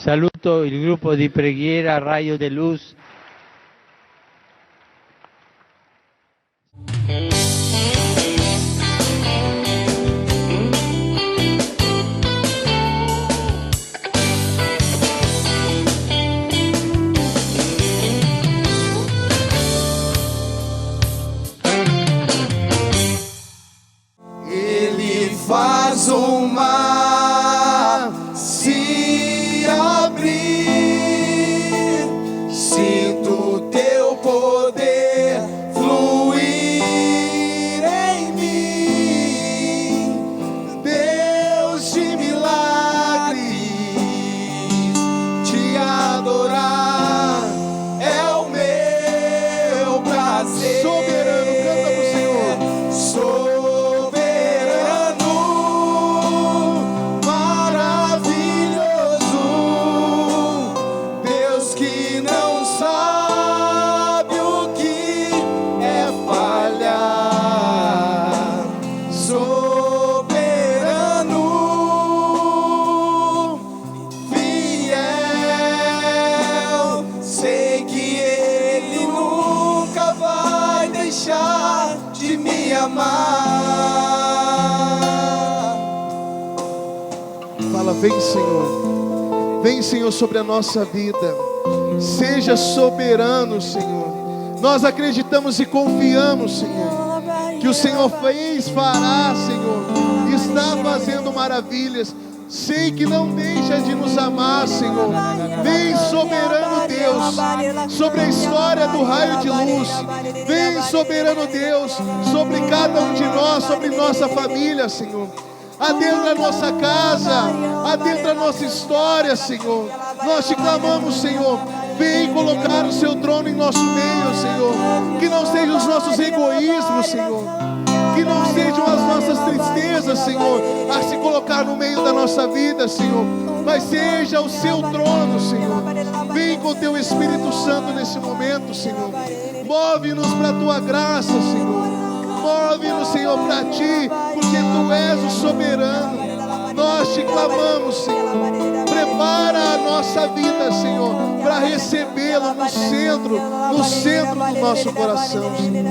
Saluto il gruppo di preghiera Raio de Luz. Ele faz o mar se abrir, sinto teu poder fluir em mim, Deus de milagres, te adorar é o meu prazer. Soberano, canta pro Senhor. De me amar. Fala, vem Senhor. Vem Senhor sobre a nossa vida. Seja soberano, Senhor. Nós acreditamos e confiamos, Senhor, que o Senhor fará, Senhor. Está fazendo maravilhas. Sei que não deixa de nos amar, Senhor. Vem, soberano Deus, sobre a história do Raio de Luz. Vem, soberano Deus, sobre cada um de nós, sobre nossa família, Senhor. Adentra a nossa casa, adentra a nossa história, Senhor. Nós te clamamos, Senhor. Vem colocar o seu trono em nosso meio, Senhor. Que não sejam os nossos egoísmos, Senhor. Que não sejam as nossas tristezas, Senhor, a se colocar no meio da nossa vida, Senhor. Mas seja o seu trono, Senhor. Vem com o teu Espírito Santo nesse momento, Senhor. Move-nos para a tua graça, Senhor. Move-nos, Senhor, para ti, porque tu és o soberano. Nós te clamamos, Senhor. Prepara a nossa vida, Senhor, para recebê-lo no centro do nosso coração, Senhor.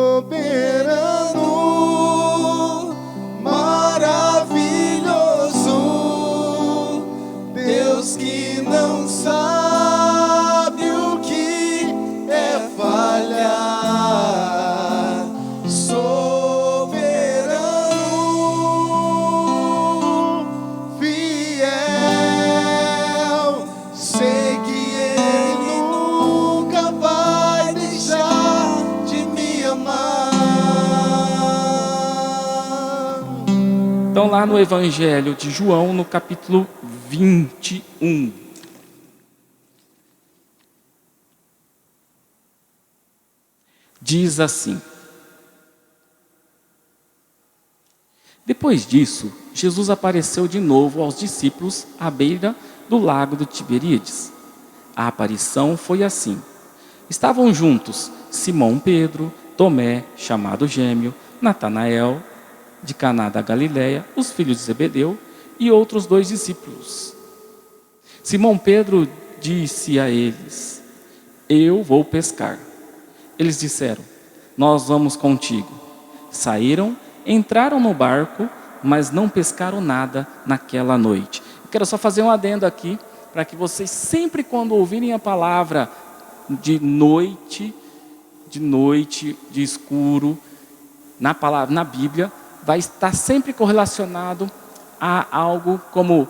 Soberano, maravilhoso, Deus que não sabe o que é falhar. Soberano, fiel, sei que Ele nunca vai deixar de me amar. Então, lá no Evangelho de João, no capítulo 21. Diz assim: depois disso, Jesus apareceu de novo aos discípulos à beira do lago do Tiberíades. A aparição foi assim: estavam juntos Simão Pedro, Tomé, chamado Gêmeo, Natanael, de Caná da Galileia, os filhos de Zebedeu e outros 2 discípulos. Simão Pedro disse a eles: eu vou pescar. Eles disseram: nós vamos contigo. Saíram, entraram no barco, mas não pescaram nada naquela noite. Eu quero só fazer um adendo aqui, para que vocês sempre quando ouvirem a palavra de noite, de escuro, na Bíblia, vai estar sempre correlacionado a algo como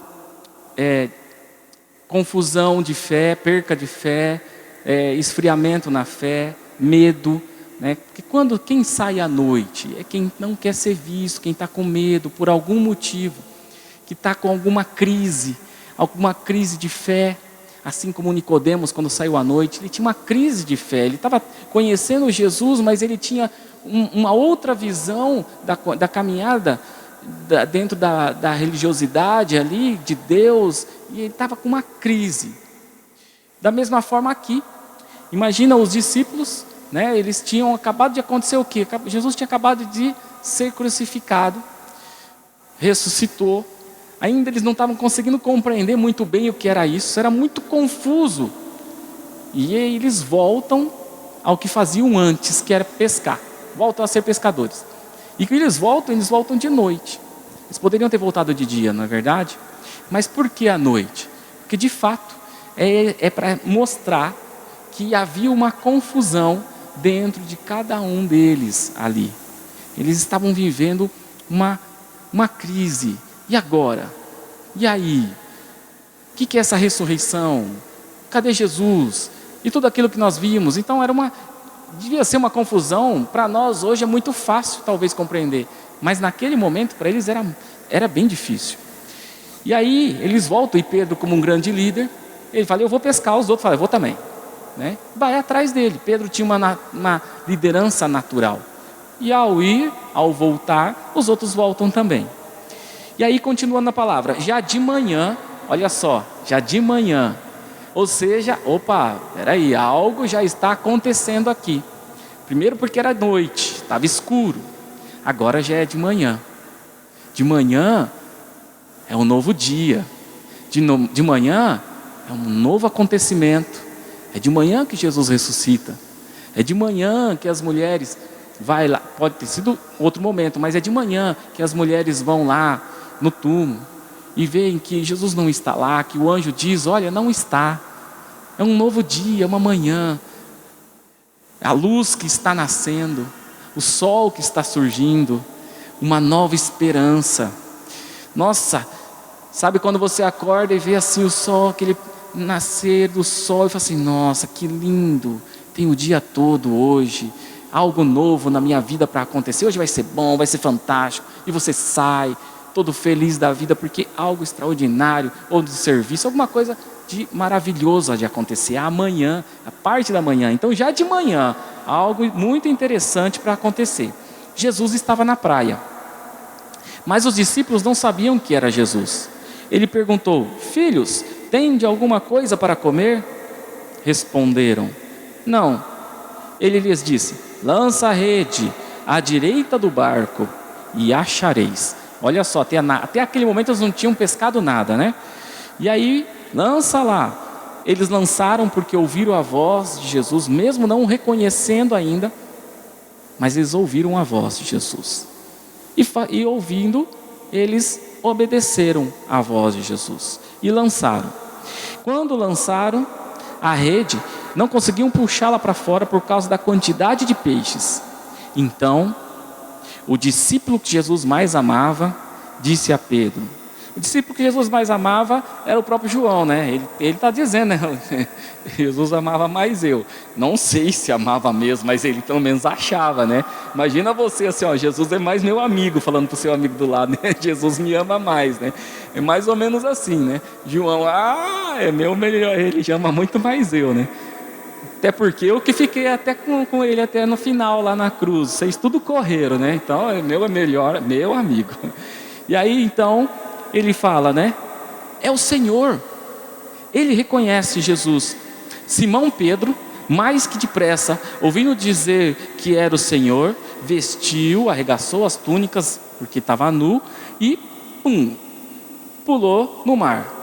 confusão de fé, perca de fé, esfriamento na fé, medo, né? Porque quem sai à noite é quem não quer ser visto, quem está com medo por algum motivo. que está com alguma crise de fé, assim como Nicodemos quando saiu à noite, ele tinha uma crise de fé, ele estava conhecendo Jesus, mas ele tinha uma outra visão da caminhada, dentro da religiosidade ali, de Deus, e ele estava com uma crise. Da mesma forma aqui, imagina os discípulos, né, eles tinham acabado de acontecer o quê? Jesus tinha acabado de ser crucificado, ressuscitou, ainda eles não estavam conseguindo compreender muito bem o que era isso, era muito confuso, e aí eles voltam ao que faziam antes, que era pescar, voltam a ser pescadores, e quando eles voltam de noite. Eles poderiam ter voltado de dia, não é verdade? Mas por que à noite? Porque de fato é para mostrar que havia uma confusão dentro de cada um deles ali. Eles estavam vivendo uma crise. E agora? E aí? O que é essa ressurreição? Cadê Jesus? E tudo aquilo que nós vimos. Então devia ser uma confusão. Para nós hoje é muito fácil talvez compreender, mas naquele momento para eles era bem difícil. E aí eles voltam, e Pedro, como um grande líder, ele fala: eu vou pescar. Os outros falam: eu vou também, né? Vai atrás dele. Pedro tinha uma liderança natural, e ao voltar, os outros voltam também. E aí, continuando na palavra, já de manhã, olha só, já de manhã, ou seja, peraí, algo já está acontecendo aqui. Primeiro porque era noite, estava escuro, agora já é de manhã. De manhã é um novo dia, de manhã é um novo acontecimento, é de manhã que Jesus ressuscita, é de manhã que as mulheres vai lá, pode ter sido outro momento, mas é de manhã que as mulheres vão lá no túmulo e veem que Jesus não está lá, que o anjo diz: olha, não está. É um novo dia, uma manhã, a luz que está nascendo, o sol que está surgindo, uma nova esperança. Nossa, sabe quando você acorda e vê assim o sol, aquele nascer do sol, e fala assim: nossa, que lindo, tem o dia todo hoje, algo novo na minha vida para acontecer, hoje vai ser bom, vai ser fantástico, e você sai todo feliz da vida, porque algo extraordinário, ou de serviço, alguma coisa de maravilhoso de acontecer, amanhã, a parte da manhã. Então já de manhã, algo muito interessante para acontecer. Jesus estava na praia, mas os discípulos não sabiam que era Jesus. Ele perguntou: filhos, tende alguma coisa para comer? Responderam: não. Ele lhes disse: lança a rede à direita do barco e achareis. Olha só, até aquele momento eles não tinham pescado nada, né? E aí, lança lá. Eles lançaram porque ouviram a voz de Jesus, mesmo não o reconhecendo ainda, mas eles ouviram a voz de Jesus. E ouvindo, eles obedeceram à voz de Jesus e lançaram. Quando lançaram a rede, não conseguiam puxá-la para fora por causa da quantidade de peixes. Então, o discípulo que Jesus mais amava disse a Pedro. O discípulo que Jesus mais amava era o próprio João, né? Ele está dizendo, né? Jesus amava mais eu. Não sei se amava mesmo, mas ele pelo menos achava, né? Imagina você assim, ó, Jesus é mais meu amigo, falando para o seu amigo do lado, né? Jesus me ama mais, né? É mais ou menos assim, né? João, é meu melhor, ele ama muito mais eu, né? Até porque eu que fiquei até com ele até no final lá na cruz. Vocês tudo correram, né? Então, meu é melhor, meu amigo. E aí, então, ele fala, né? É o Senhor. Ele reconhece Jesus. Simão Pedro, mais que depressa, ouvindo dizer que era o Senhor, vestiu, arregaçou as túnicas, porque estava nu, e pulou no mar.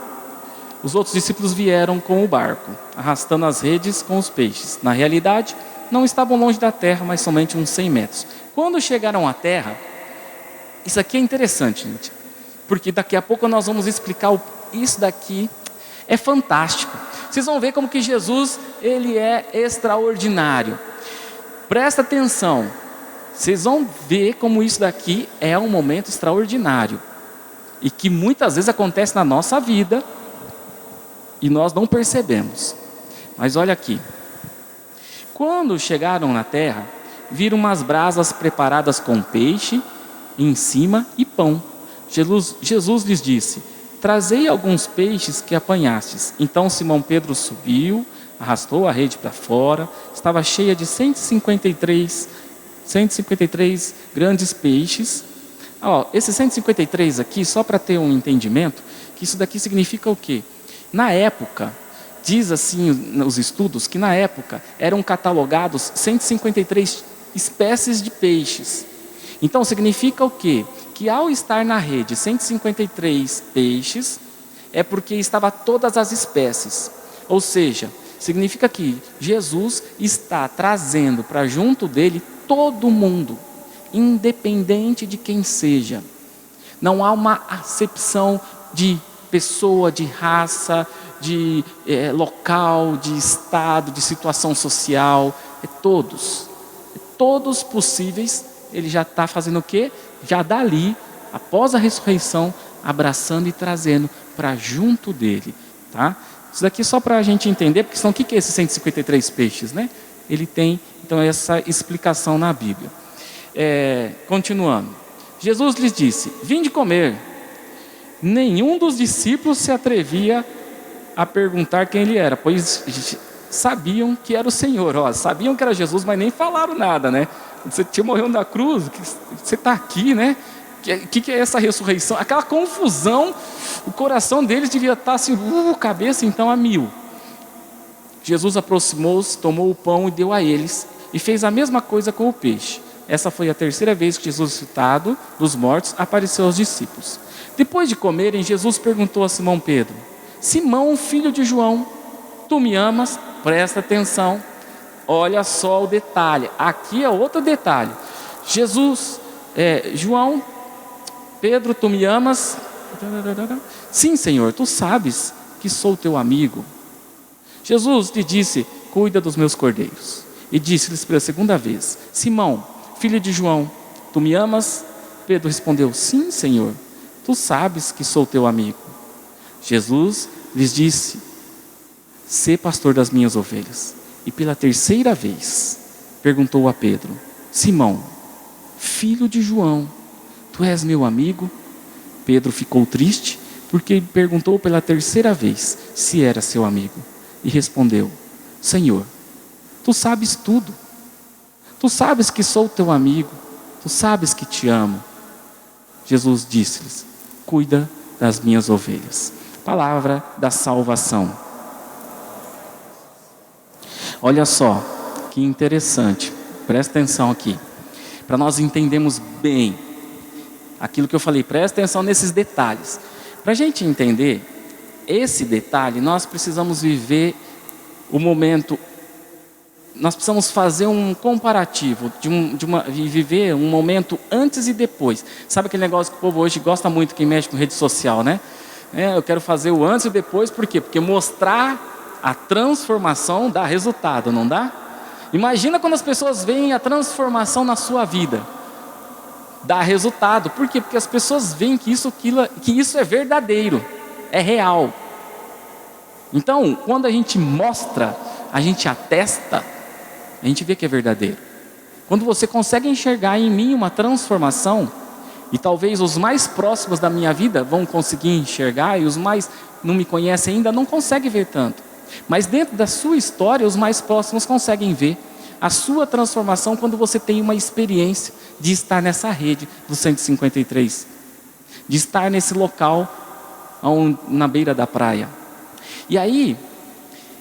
Os outros discípulos vieram com o barco, arrastando as redes com os peixes. Na realidade, não estavam longe da terra, mas somente uns 100 metros. Quando chegaram à terra, isso aqui é interessante, gente, porque daqui a pouco nós vamos explicar isso daqui, é fantástico. Vocês vão ver como que Jesus, ele é extraordinário. Presta atenção, vocês vão ver como isso daqui é um momento extraordinário, e que muitas vezes acontece na nossa vida, e nós não percebemos. Mas olha aqui. Quando chegaram na terra, viram umas brasas preparadas com peixe em cima e pão. Jesus lhes disse: trazei alguns peixes que apanhastes. Então Simão Pedro subiu, arrastou a rede para fora, estava cheia de 153 grandes peixes. Esses 153 aqui, só para ter um entendimento, que isso daqui significa o quê? Na época, diz assim os estudos, que na época eram catalogados 153 espécies de peixes. Então significa o quê? Que ao estar na rede 153 peixes, é porque estava todas as espécies. Ou seja, significa que Jesus está trazendo para junto dele todo mundo, independente de quem seja. Não há uma acepção de pessoa, de raça, de local, de estado, de situação social. Todos possíveis. Ele já está fazendo o quê? Já dali, após a ressurreição, abraçando e trazendo para junto dele, tá? Isso daqui só para a gente entender, porque senão o que é esses 153 peixes, né? Ele tem, então, essa explicação na Bíblia. Continuando. Jesus lhes disse: vinde comer. Nenhum dos discípulos se atrevia a perguntar quem ele era, pois sabiam que era o Senhor. Sabiam que era Jesus, mas nem falaram nada, né? Você tinha morrido na cruz, você está aqui, né? Que é essa ressurreição? Aquela confusão, o coração deles devia estar assim, cabeça então a mil. Jesus aproximou-se, tomou o pão e deu a eles, e fez a mesma coisa com o peixe. Essa foi a terceira vez que Jesus, ressuscitado dos mortos, apareceu aos discípulos. Depois de comerem, Jesus perguntou a Simão Pedro: Simão, filho de João, tu me amas? Presta atenção. Olha só o detalhe, aqui é outro detalhe. João, Pedro, tu me amas? Sim, Senhor, tu sabes que sou teu amigo. Jesus lhe disse: cuida dos meus cordeiros. E disse-lhes pela segunda vez: Simão, filho de João, tu me amas? Pedro respondeu: sim, Senhor, tu sabes que sou teu amigo. Jesus lhes disse: sê pastor das minhas ovelhas. E pela terceira vez perguntou a Pedro: Simão, filho de João, tu és meu amigo? Pedro ficou triste porque perguntou pela terceira vez se era seu amigo. E respondeu: Senhor, tu sabes tudo. Tu sabes que sou teu amigo. Tu sabes que te amo. Jesus disse-lhes: cuida das minhas ovelhas. Palavra da salvação. Olha só, que interessante, presta atenção aqui, para nós entendermos bem aquilo que eu falei, presta atenção nesses detalhes. Para a gente entender esse detalhe, nós precisamos viver o momento, nós precisamos fazer um comparativo, viver um momento antes e depois. Sabe aquele negócio que o povo hoje gosta muito, quem mexe com rede social, né? Eu quero fazer o antes e depois, por quê? Porque mostrar a transformação dá resultado, não dá? Imagina quando as pessoas veem a transformação na sua vida. Dá resultado. Por quê? Porque as pessoas veem que isso é verdadeiro, é real. Então, quando a gente mostra, a gente atesta, a gente vê que é verdadeiro. Quando você consegue enxergar em mim uma transformação, e talvez os mais próximos da minha vida vão conseguir enxergar, e os mais não me conhecem ainda não conseguem ver tanto. Mas dentro da sua história, os mais próximos conseguem ver a sua transformação quando você tem uma experiência de estar nessa rede dos 153, de estar nesse local na beira da praia. E aí,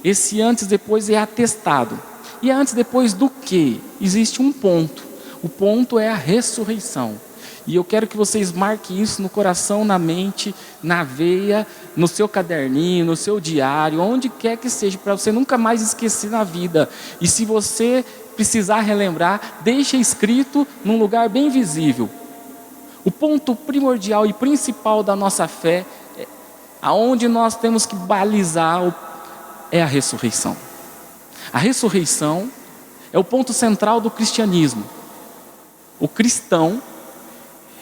esse antes e depois é atestado. E antes e depois do quê? Existe um ponto. O ponto é a ressurreição. E eu quero que vocês marquem isso no coração, na mente, na veia, no seu caderninho, no seu diário, onde quer que seja, para você nunca mais esquecer na vida. E se você precisar relembrar, deixe escrito num lugar bem visível. O ponto primordial e principal da nossa fé, aonde nós temos que balizar, é a ressurreição. A ressurreição é o ponto central do cristianismo. O cristão,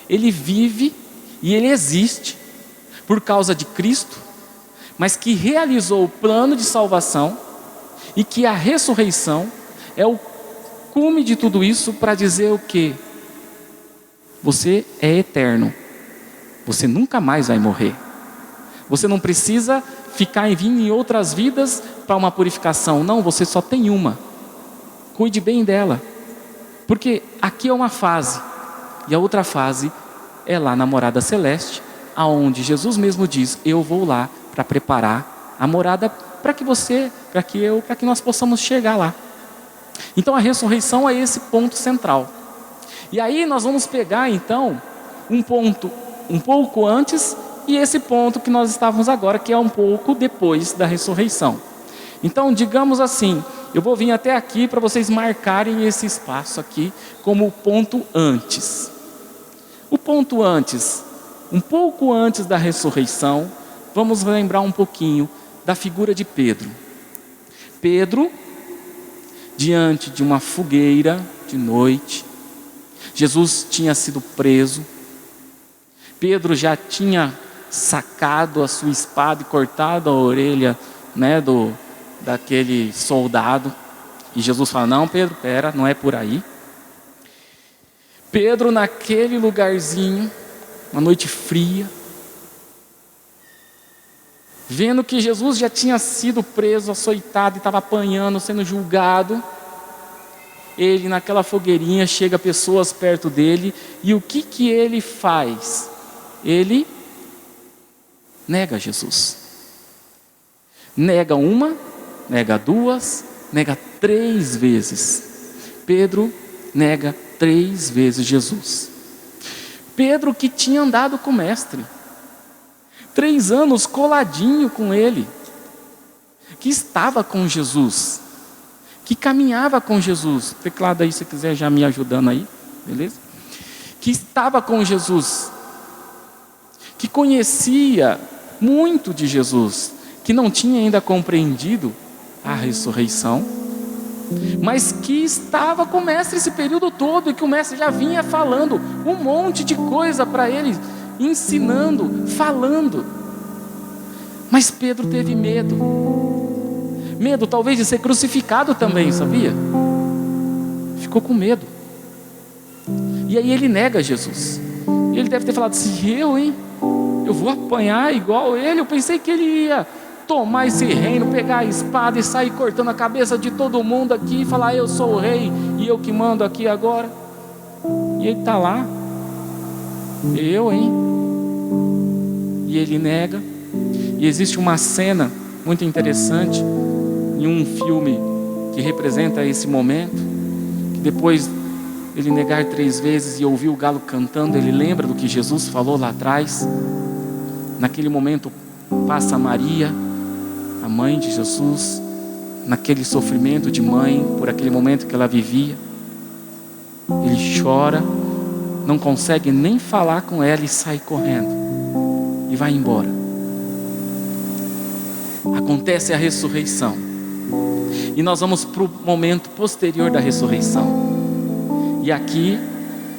ele vive e ele existe por causa de Cristo, mas que realizou o plano de salvação e que a ressurreição é o cume de tudo isso para dizer o quê? Você é eterno. Você nunca mais vai morrer. Você não precisa ficar vindo em outras vidas para uma purificação. Não, você só tem uma. Cuide bem dela. Porque aqui é uma fase. E a outra fase é lá na morada celeste, aonde Jesus mesmo diz: eu vou lá para preparar a morada para que você, para que nós possamos chegar lá. Então a ressurreição é esse ponto central. E aí nós vamos pegar então um ponto um pouco antes e esse ponto que nós estávamos agora, que é um pouco depois da ressurreição. Então, digamos assim, eu vou vir até aqui para vocês marcarem esse espaço aqui como o ponto antes. O ponto antes, um pouco antes da ressurreição, vamos lembrar um pouquinho da figura de Pedro. Pedro, diante de uma fogueira de noite, Jesus tinha sido preso, Pedro já tinha sacado a sua espada e cortado a orelha, daquele soldado. E Jesus fala: não, Pedro, pera, não é por aí. Pedro naquele lugarzinho, uma noite fria, vendo que Jesus já tinha sido preso, açoitado e estava apanhando, sendo julgado, ele naquela fogueirinha, chega pessoas perto dele, e o que ele faz? Ele nega Jesus. Nega uma, nega duas, nega 3 vezes. Pedro nega 3 vezes Jesus. Pedro, que tinha andado com o mestre 3 anos coladinho com ele, que estava com Jesus, que caminhava com Jesus. Teclado aí, se quiser já me ajudando aí, beleza? Que estava com Jesus, que conhecia muito de Jesus, que não tinha ainda compreendido a ressurreição, mas que estava com o mestre esse período todo, e que o mestre já vinha falando um monte de coisa para ele, ensinando, falando. Mas Pedro teve medo talvez de ser crucificado também, sabia? Ficou com medo. E aí ele nega Jesus. Ele deve ter falado assim: eu vou apanhar igual ele. Eu pensei que ele ia tomar esse reino, pegar a espada e sair cortando a cabeça de todo mundo aqui e falar: eu sou o rei e eu que mando aqui agora. E ele está lá: e ele nega. E existe uma cena muito interessante em um filme que representa esse momento, que depois ele negar 3 vezes e ouvir o galo cantando, ele lembra do que Jesus falou lá atrás. Naquele momento passa Maria, a mãe de Jesus, naquele sofrimento de mãe, por aquele momento que ela vivia. Ele chora, não consegue nem falar com ela e sai correndo e vai embora. Acontece a ressurreição e nós vamos para o momento posterior da ressurreição, e aqui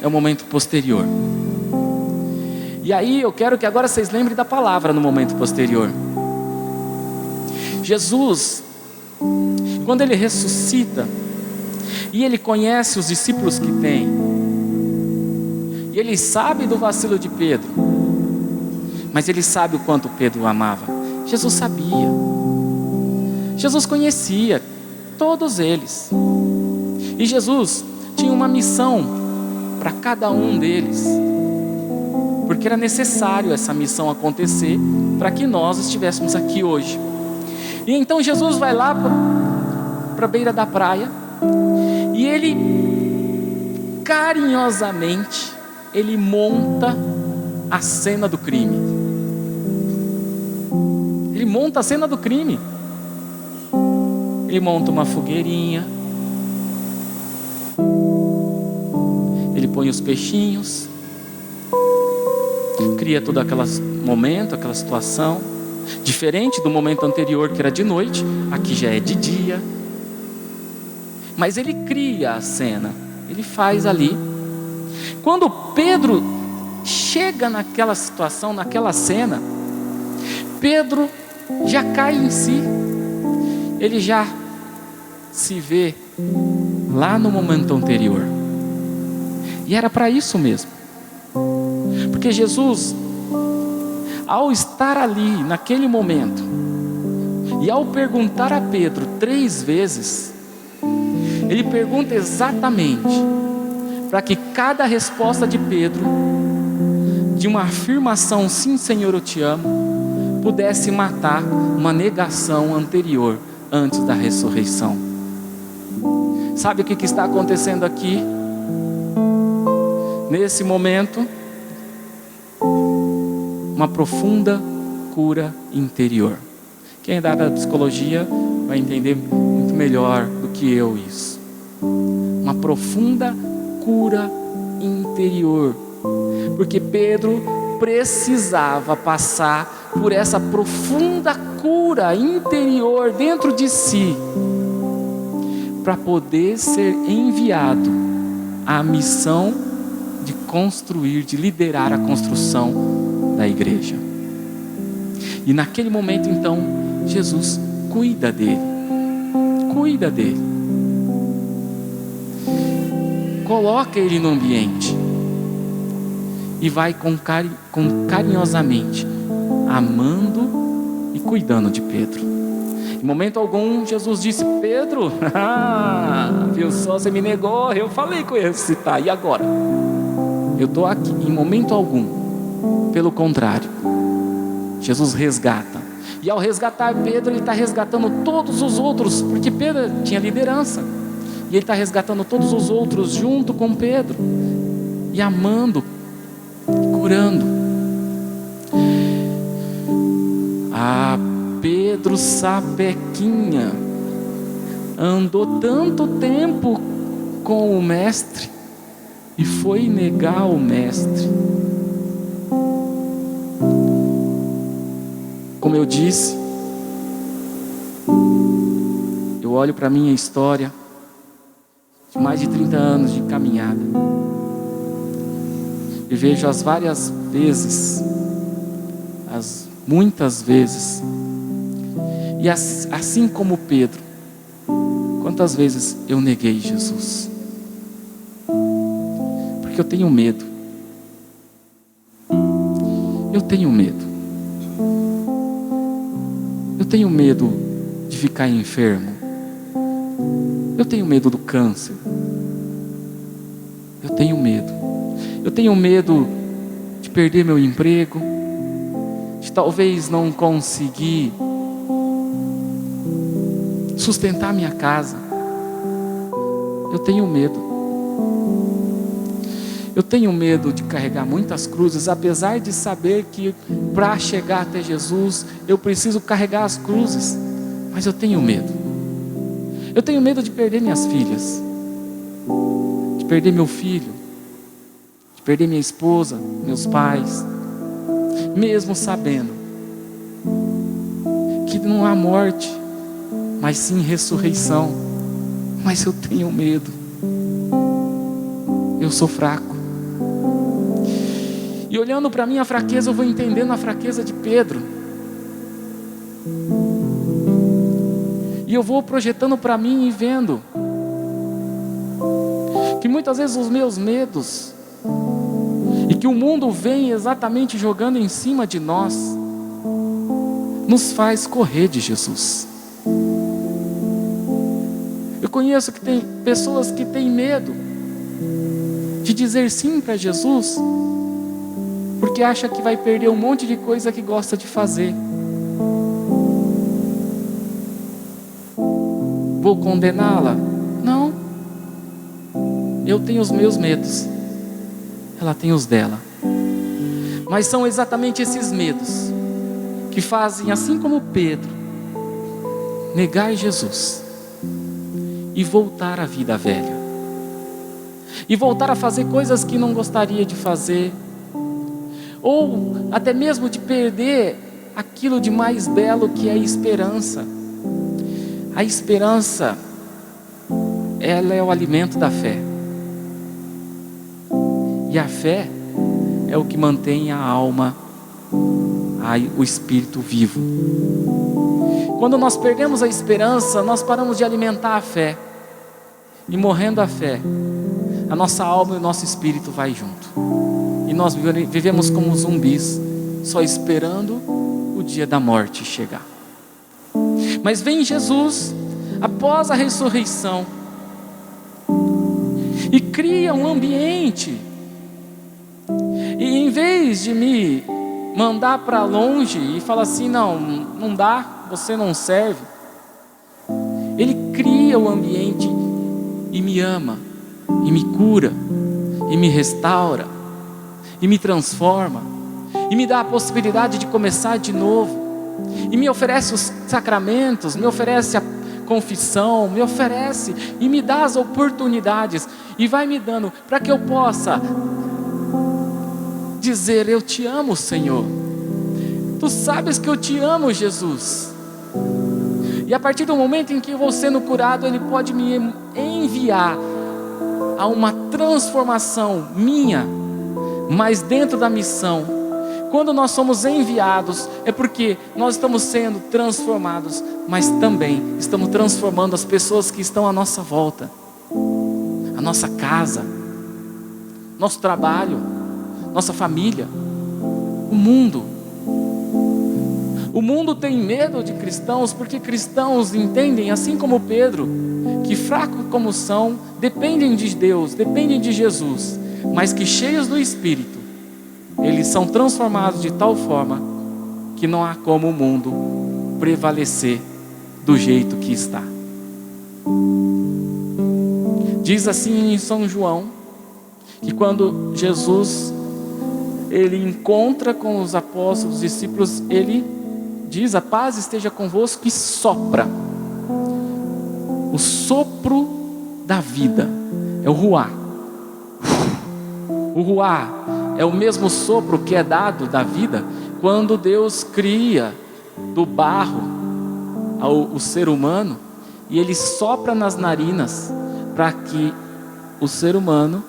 é o momento posterior. E aí eu quero que agora vocês lembrem da palavra no momento posterior. Jesus, quando ele ressuscita e ele conhece os discípulos que tem, e ele sabe do vacilo de Pedro, mas ele sabe o quanto Pedro o amava. Jesus sabia, Jesus conhecia todos eles, e Jesus tinha uma missão para cada um deles, porque era necessário essa missão acontecer para que nós estivéssemos aqui hoje. E então Jesus vai lá para a beira da praia, e ele carinhosamente ele monta a cena do crime. Ele monta a cena do crime. Ele monta uma fogueirinha, ele põe os peixinhos, cria todo aquele momento, aquela situação, diferente do momento anterior que era de noite, aqui já é de dia. Mas ele cria a cena, ele faz ali. Quando Pedro chega naquela situação, naquela cena, Pedro já cai em si, ele já se vê lá no momento anterior. E era para isso mesmo, porque Jesus ao estar ali, naquele momento, e ao perguntar a Pedro 3 vezes, ele pergunta exatamente para que cada resposta de Pedro, de uma afirmação, sim Senhor eu te amo, pudesse matar uma negação anterior, antes da ressurreição. Sabe o que está acontecendo aqui? Nesse momento, uma profunda cura interior. Quem é da área da psicologia vai entender muito melhor do que eu isso. Uma profunda cura interior. Porque Pedro precisava passar por essa profunda cura interior dentro de si, para poder ser enviado à missão de construir, de liderar a construção da igreja. E naquele momento então, Jesus cuida dele, coloca ele no ambiente e vai carinhosamente amando e cuidando de Pedro. Em momento algum Jesus disse: Pedro, viu só, você me negou, eu falei que eu ia ressuscitar, e agora? Eu estou aqui. Em momento algum, pelo contrário, Jesus resgata. E ao resgatar Pedro, ele está resgatando todos os outros, porque Pedro tinha liderança, e ele está resgatando todos os outros junto com Pedro, e amando, curando. Pedro Sapequinha andou tanto tempo com o mestre e foi negar o mestre. Como eu disse, eu olho para a minha história de mais de 30 anos de caminhada e vejo as várias vezes, as muitas vezes, e assim como Pedro, quantas vezes eu neguei Jesus? Porque eu tenho medo. Eu tenho medo. Eu tenho medo de ficar enfermo. Eu tenho medo do câncer. Eu tenho medo. Eu tenho medo de perder meu emprego, de talvez não conseguir sustentar minha casa. Eu tenho medo. Eu tenho medo de carregar muitas cruzes, apesar de saber que para chegar até Jesus eu preciso carregar as cruzes, mas eu tenho medo. Eu tenho medo de perder minhas filhas, de perder meu filho, de perder minha esposa, meus pais, mesmo sabendo que não há morte, mas sim ressurreição. Mas eu tenho medo. Eu sou fraco. E olhando para a minha fraqueza, eu vou entendendo a fraqueza de Pedro. E eu vou projetando para mim e vendo que muitas vezes os meus medos e que o mundo vem exatamente jogando em cima de nós nos faz correr de Jesus. Eu conheço que tem pessoas que têm medo de dizer sim para Jesus, porque acha que vai perder um monte de coisa que gosta de fazer. Vou condená-la? Não. Eu tenho os meus medos, ela tem os dela. Mas são exatamente esses medos que fazem, assim como Pedro, negar Jesus e voltar à vida velha, e voltar a fazer coisas que não gostaria de fazer, ou até mesmo de perder aquilo de mais belo que é a esperança. A esperança, ela é o alimento da fé, e a fé é o que mantém a alma, o espírito vivo. Quando nós perdemos a esperança, nós paramos de alimentar a fé, e morrendo a fé, a nossa alma e o nosso espírito vai junto, e nós vivemos como zumbis, só esperando o dia da morte chegar. Mas vem Jesus, após a ressurreição, e cria um ambiente. E em vez de me mandar para longe e falar assim, não dá, você não serve, Ele cria o ambiente e me ama, e me cura, e me restaura, e me transforma, e me dá a possibilidade de começar de novo, e me oferece os sacramentos, me oferece a confissão, me oferece e me dá as oportunidades, e vai me dando para que eu possa dizer: eu te amo, Senhor, tu sabes que eu te amo, Jesus. E a partir do momento em que eu vou sendo curado, Ele pode me enviar a uma transformação minha, mas dentro da missão. Quando nós somos enviados, é porque nós estamos sendo transformados, mas também estamos transformando as pessoas que estão à nossa volta, a nossa casa, nosso trabalho, nossa família, o mundo. O mundo tem medo de cristãos, porque cristãos entendem, assim como Pedro, que fracos como são, dependem de Deus, dependem de Jesus, mas que cheios do Espírito, eles são transformados de tal forma que não há como o mundo prevalecer do jeito que está. Diz assim em São João, que quando Jesus ele encontra com os apóstolos, os discípulos, ele diz: a paz esteja convosco, e sopra. O sopro da vida é o ruá. O ruá é o mesmo sopro que é dado da vida quando Deus cria do barro o ser humano, e Ele sopra nas narinas para que o ser humano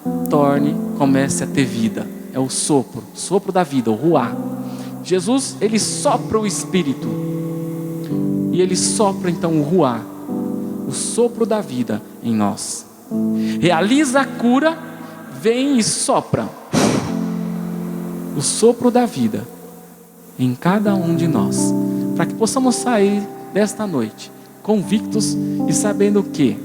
comece a ter vida. É o sopro da vida, o ruá. Jesus, Ele sopra o Espírito, e Ele sopra então o ruá, o sopro da vida em nós. Realiza a cura, vem e sopra o sopro da vida em cada um de nós, para que possamos sair desta noite convictos e sabendo que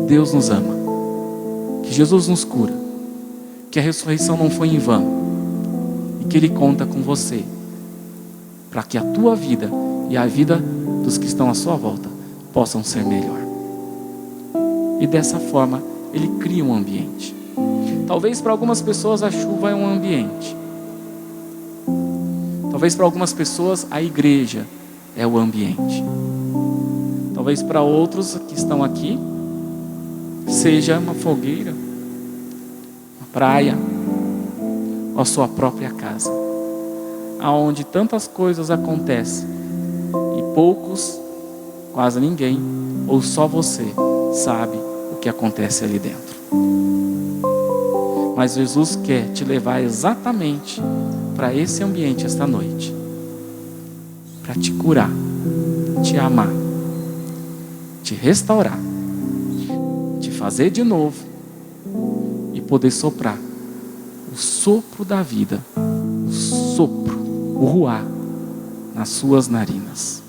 Deus nos ama, que Jesus nos cura, que a ressurreição não foi em vão, e que Ele conta com você, para que a tua vida e a vida dos que estão à sua volta possam ser melhor. E dessa forma Ele cria um ambiente. Talvez para algumas pessoas a chuva é um ambiente, talvez para algumas pessoas a igreja é o ambiente, talvez para outros que estão aqui seja uma fogueira, uma praia, ou a sua própria casa, aonde tantas coisas acontecem e poucos, quase ninguém, ou só você sabe o que acontece ali dentro. Mas Jesus quer te levar exatamente para esse ambiente esta noite, para te curar, te amar, te restaurar, te fazer de novo e poder soprar o sopro da vida, o sopro, o ruá nas suas narinas.